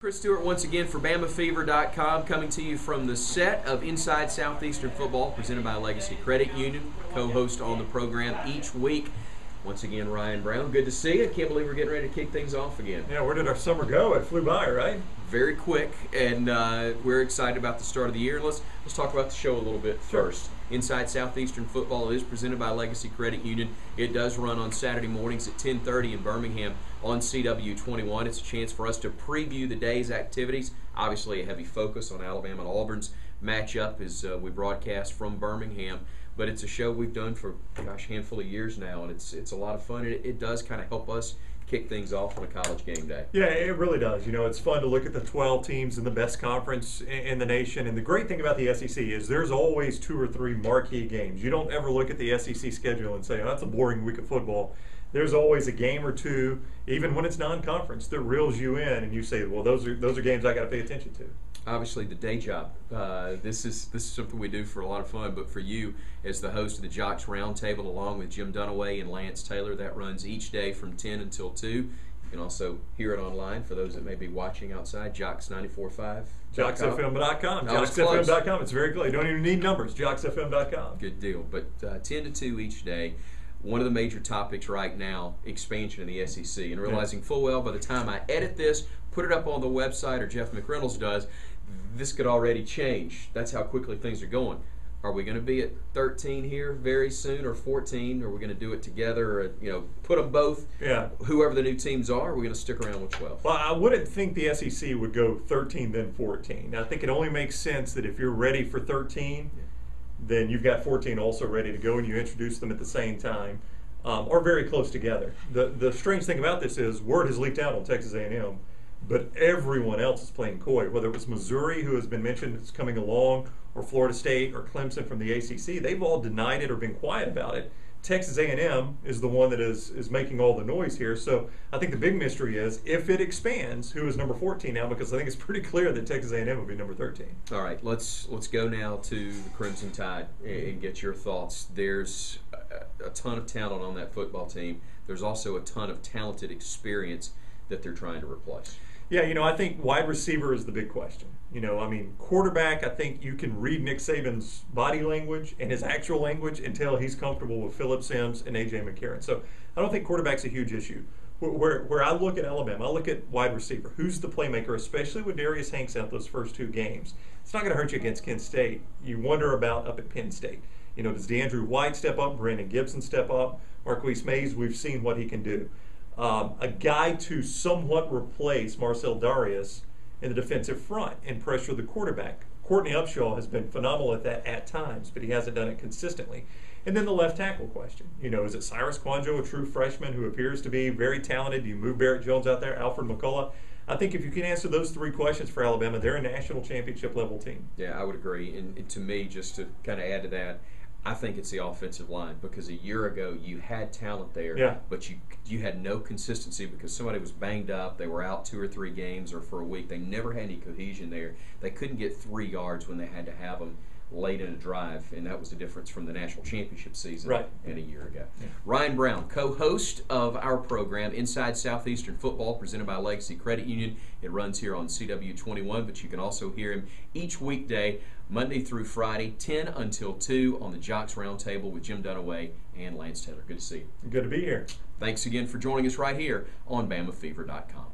Chris Stewart once again for BamaFever.com, coming to you from the set of Inside Southeastern Football, presented by Legacy Credit Union, co-host on the program each week. Once again, Ryan Brown, good to see you. Can't believe we're getting ready to kick things off again. Yeah, where did our summer go? It flew by, right? Very quick, and we're excited about the start of the year. Let's talk about the show a little bit first. Inside Southeastern Football is presented by Legacy Credit Union. It does run on Saturday mornings at 10:30 in Birmingham on CW21. It's a chance for us to preview the day's activities. Obviously, a heavy focus on Alabama and Auburn's matchup as we broadcast from Birmingham. But it's a show we've done for, gosh, a handful of years now, and it's a lot of fun. It does kind of help us kick things off on a college game day. Yeah, it really does. You know, it's fun to look at the 12 teams in the best conference in the nation. And the great thing about the SEC is there's always 2 or 3 marquee games. You don't ever look at the SEC schedule and say, oh, that's a boring week of football. There's always a game or two, even when it's non-conference, that reels you in, and you say, well, those are games I got to pay attention to. Obviously, the day job. This is something we do for a lot of fun, but for you, as the host of the WJOX Roundtable, along with Jim Dunaway and Lance Taylor, that runs each day from 10 until 2. You can also hear it online for those that may be watching outside. JOX945. JOXFM.com. JOXFM.com. It's very clear. You don't even need numbers. JOXFM.com. Good deal. But 10 to 2 each day. One of the major topics right now, expansion in the SEC, and realizing full well by the time I edit this, put it up on the website, or Jeff McReynolds does, this could already change. That's how quickly things are going. Are we going to be at 13 here very soon, or 14? Or are we going to do it together, or put them both? Yeah. Whoever the new teams are, we're going to stick around with 12. Well, I wouldn't think the SEC would go 13 then 14. I think it only makes sense that if you're ready for 13. Then you've got 14 also ready to go, and you introduce them at the same time, or very close together. The strange thing about this is word has leaked out on Texas A&M, but everyone else is playing coy. Whether it was Missouri, who has been mentioned as coming along, or Florida State, or Clemson from the ACC, they've all denied it or been quiet about it. Texas A&M is the one that is making all the noise here. So I think the big mystery is, if it expands, who is number 14 now? Because I think it's pretty clear that Texas A&M will be number 13. All right, let's go now to the Crimson Tide and get your thoughts. There's a ton of talent on that football team. There's also a ton of talented experience that they're trying to replace. Yeah, I think wide receiver is the big question. Quarterback, I think you can read Nick Saban's body language and his actual language and tell he's comfortable with Phillip Sims and A.J. McCarron. So I don't think quarterback's a huge issue. Where I look at Alabama, I look at wide receiver. Who's the playmaker, especially with Darius Hanks out those first 2 games? It's not going to hurt you against Kent State. You wonder about up at Penn State. Does DeAndrew White step up? Brandon Gibson step up? Marquise Mays, we've seen what he can do. A guy to somewhat replace Marcel Darius in the defensive front and pressure the quarterback. Courtney Upshaw has been phenomenal at that at times, but he hasn't done it consistently. And then the left tackle question. Is it Cyrus Kwanjo, a true freshman who appears to be very talented? Do you move Barrett Jones out there, Alfred McCullough? I think if you can answer those 3 questions for Alabama, they're a national championship level team. Yeah, I would agree. And to me, just to kind of add to that, I think it's the offensive line, because a year ago you had talent there, but you had no consistency because somebody was banged up, they were out 2 or 3 games or for a week. They never had any cohesion there. They couldn't get 3 yards when they had to have them late in a drive, and that was the difference from the national championship season and a year ago. Yeah. Ryan Brown, co-host of our program, Inside Southeastern Football, presented by Legacy Credit Union. It runs here on CW21, but you can also hear him each weekday, Monday through Friday, 10 until 2 on the WJOX Roundtable with Jim Dunaway and Lance Taylor. Good to see you. Good to be here. Thanks again for joining us right here on BamaFever.com.